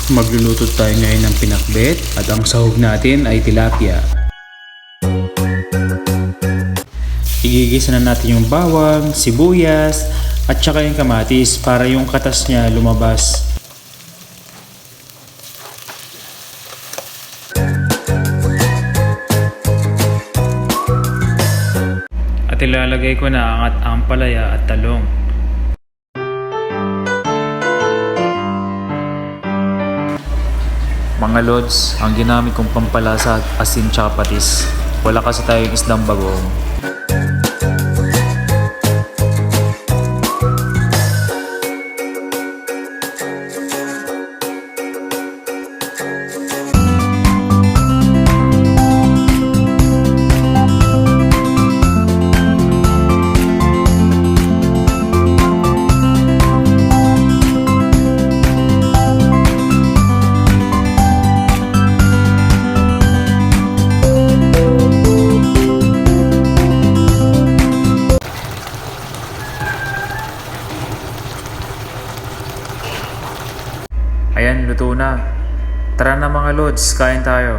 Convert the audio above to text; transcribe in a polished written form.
Magluluto tayo ngayon ng pinakbet at ang sahog natin ay tilapia. Igigisa na natin yung bawang, sibuyas at saka yung kamatis para yung katas niya lumabas. At ilalagay ko na ang ampalaya at talong. Mga lods, ang ginamit kong pampalasa asin tsaka patis. Wala kasi tayong isdang bagong. Ayan, luto na. Tara na mga lods, kain tayo.